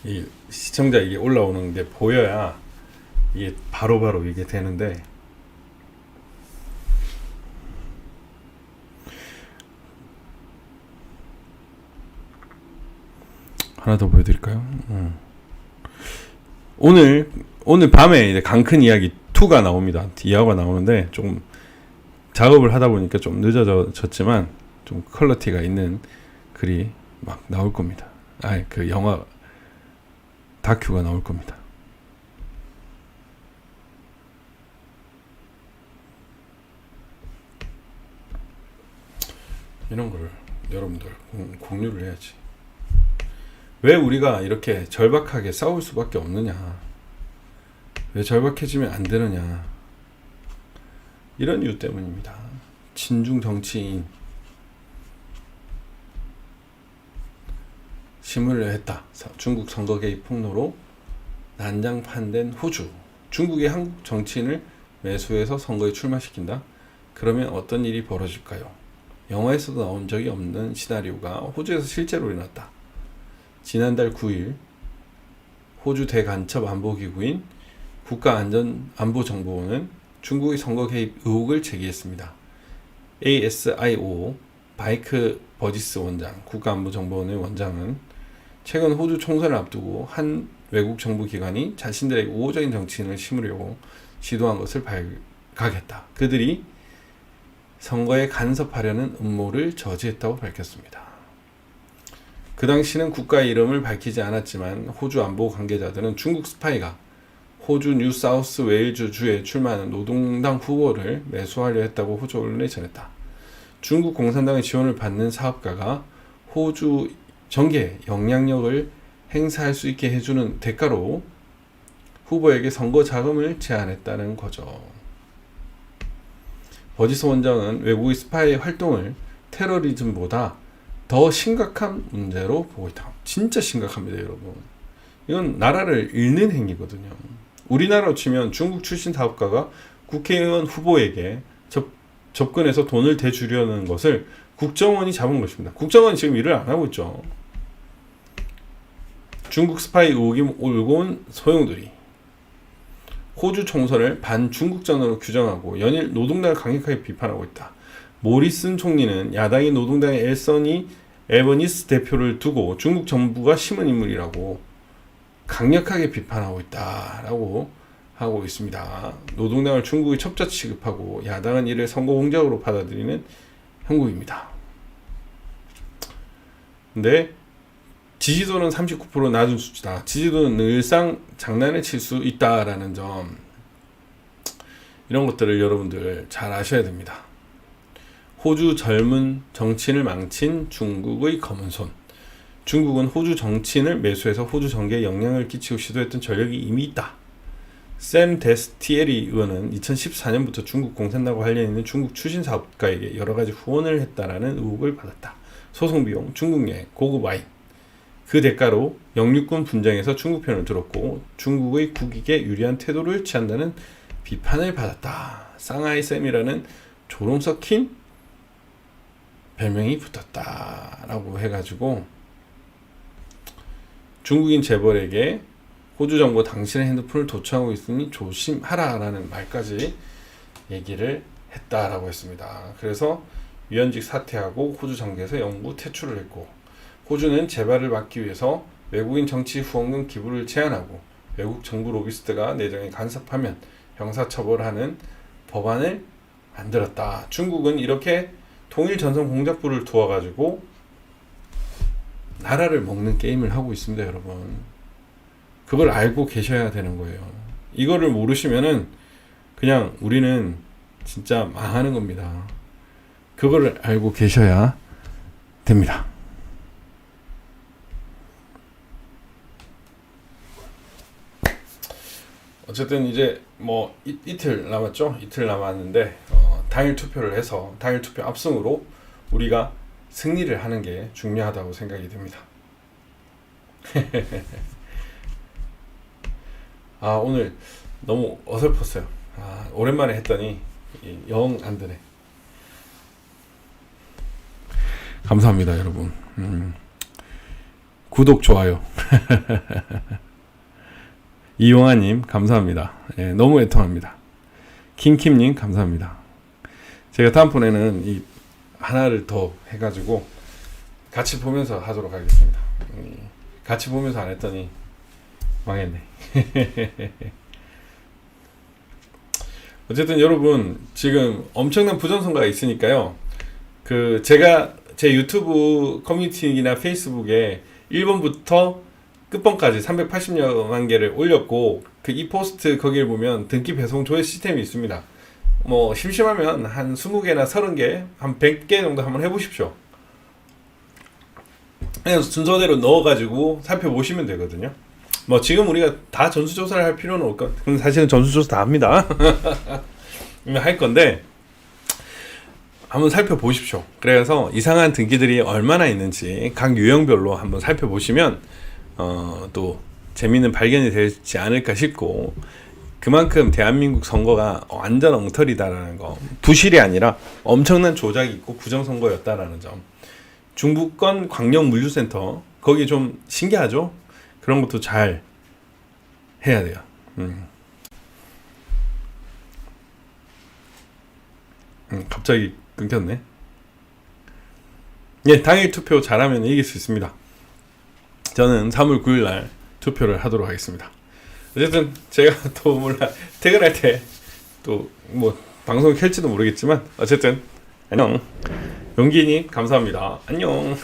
이 시청자 이게 올라오는 게 보여야 이게 바로바로 이게 되는데 하나 더 보여드릴까요? 오늘 밤에 이제 강큰 이야기 2가 나옵니다. 2화가 나오는데 조금 작업을 하다 보니까 좀 늦어졌지만 좀 퀄리티가 있는 글이 막 나올 겁니다. 그 영화 다큐가 나올 겁니다. 이런 걸 여러분들 공유를 해야지. 왜 우리가 이렇게 절박하게 싸울 수밖에 없느냐? 왜 절박해지면 안 되느냐? 이런 이유 때문입니다. 친중 정치인 심을 했다. 중국 선거 개입 폭로로 난장판된 호주. 중국이 한국 정치인을 매수해서 선거에 출마시킨다. 그러면 어떤 일이 벌어질까요? 영화에서도 나온 적이 없는 시나리오가 호주에서 실제로 일어났다. 지난달 9일 호주 대간첩 안보기구인 국가안전안보정보원은 중국의 선거 개입 의혹을 제기했습니다. ASIO 바이크 버지스 원장, 국가안보정보원의 원장은 최근 호주 총선을 앞두고 한 외국 정부기관이 자신들의 우호적인 정치인을 심으려고 시도한 것을 발각했다. 그들이 선거에 간섭하려는 음모를 저지했다고 밝혔습니다. 그 당시는 국가의 이름을 밝히지 않았지만 호주 안보 관계자들은 중국 스파이가 호주 뉴사우스 웨일즈 주에 출마하는 노동당 후보를 매수하려 했다고 호주 언론에 전했다. 중국 공산당의 지원을 받는 사업가가 호주 정계에 영향력을 행사할 수 있게 해주는 대가로 후보에게 선거 자금을 제안했다는 거죠. 버지스 원장은 외국의 스파이 활동을 테러리즘보다 더 심각한 문제로 보고 있다. 진짜 심각합니다, 여러분. 이건 나라를 잃는 행위거든요. 우리나라로 치면 중국 출신 사업가가 국회의원 후보에게 접근해서 돈을 대주려는 것을 국정원이 잡은 것입니다. 국정원이 지금 일을 안 하고 있죠. 중국 스파이 의혹이 올고 온 소용돌이. 호주 총선을 반중국전으로 규정하고 연일 노동당을 강력하게 비판하고 있다. 모리슨 총리는 야당인 노동당의 엘서니 에버니스 대표를 두고 중국 정부가 심은 인물이라고 강력하게 비판하고 있다라고 하고 있습니다. 노동당을 중국의 첩자 취급하고 야당은 이를 선거 공작으로 받아들이는 형국입니다. 근데 지지도는 39% 낮은 수치다. 지지도는 늘상 장난을 칠 수 있다라는 점, 이런 것들을 여러분들 잘 아셔야 됩니다. 호주 젊은 정치인을 망친 중국의 검은 손. 중국은 호주 정치인을 매수해서 호주 정계에 영향을 끼치고 시도했던 전력이 이미 있다. 샘 데스티에리 의원은 2014년부터 중국 공산당과 관련 있는 중국 추신 사업가에게 여러 가지 후원을 했다라는 의혹을 받았다. 소송 비용, 중국 여행, 고급 와인. 그 대가로 영유권 분쟁에서 중국 편을 들었고 중국의 국익에 유리한 태도를 취한다는 비판을 받았다. 쌍하이 샘이라는 조롱 섞인 별명이 붙었다라고 해가지고 중국인 재벌에게 호주 정부 당신의 핸드폰을 도청하고 있으니 조심하라라는 말까지 얘기를 했다라고 했습니다. 그래서 위원직 사퇴하고 호주 정계에서 영구 퇴출을 했고 호주는 재발을 막기 위해서 외국인 정치 후원금 기부를 제한하고 외국 정부 로비스트가 내정에 간섭하면 형사처벌하는 법안을 만들었다. 중국은 이렇게 통일전선 공작부를 두어가지고 나라를 먹는 게임을 하고 있습니다, 여러분. 그걸 알고 계셔야 되는 거예요. 이거를 모르시면은 그냥 우리는 진짜 망하는 겁니다. 그거를 알고 계셔야 됩니다. 어쨌든 이제 뭐 이틀 남았죠. 이틀 남았는데 당일 투표를 해서 당일 투표 압승으로 우리가 승리를 하는 게 중요하다고 생각이 듭니다. 아, 오늘 너무 어설펐어요. 오랜만에 했더니 영 안 되네. 감사합니다, 여러분. 구독, 좋아요. 이용아님 감사합니다. 예, 너무 애통합니다. 킹킴님 감사합니다. 제가 다음번에는 이 하나를 더 해가지고 같이 보면서 하도록 하겠습니다. 같이 보면서 안 했더니 망했네. 어쨌든 여러분 지금 엄청난 부정선거가 있으니까요. 그 제가 제 유튜브 커뮤니티나 페이스북에 1번부터 끝번까지 380여만 개를 올렸고 그 이 포스트 거기를 보면 등기 배송 조회 시스템이 있습니다. 뭐 심심하면 한 20개나 30개, 한 100개 정도 한번 해보십시오. 그냥 순서대로 넣어가지고 살펴보시면 되거든요. 뭐 지금 우리가 다 전수조사를 할 필요는 없고 사실은 전수조사 다 합니다. 할 건데 한번 살펴보십시오. 그래서 이상한 등기들이 얼마나 있는지 각 유형별로 한번 살펴보시면 또 재미있는 발견이 되지 않을까 싶고 그만큼 대한민국 선거가 완전 엉터리다라는 거, 부실이 아니라 엄청난 조작이 있고 부정선거였다라는 점. 중부권 광역물류센터 거기 좀 신기하죠? 그런 것도 잘 해야 돼요. 갑자기 끊겼네. 예, 당일 투표 잘하면 이길 수 있습니다. 저는 3월 9일 날 투표를 하도록 하겠습니다. 어쨌든 제가 또 몰라 퇴근할 때 또 뭐 방송을 켤지도 모르겠지만 어쨌든 안녕. 용기님 감사합니다. 안녕.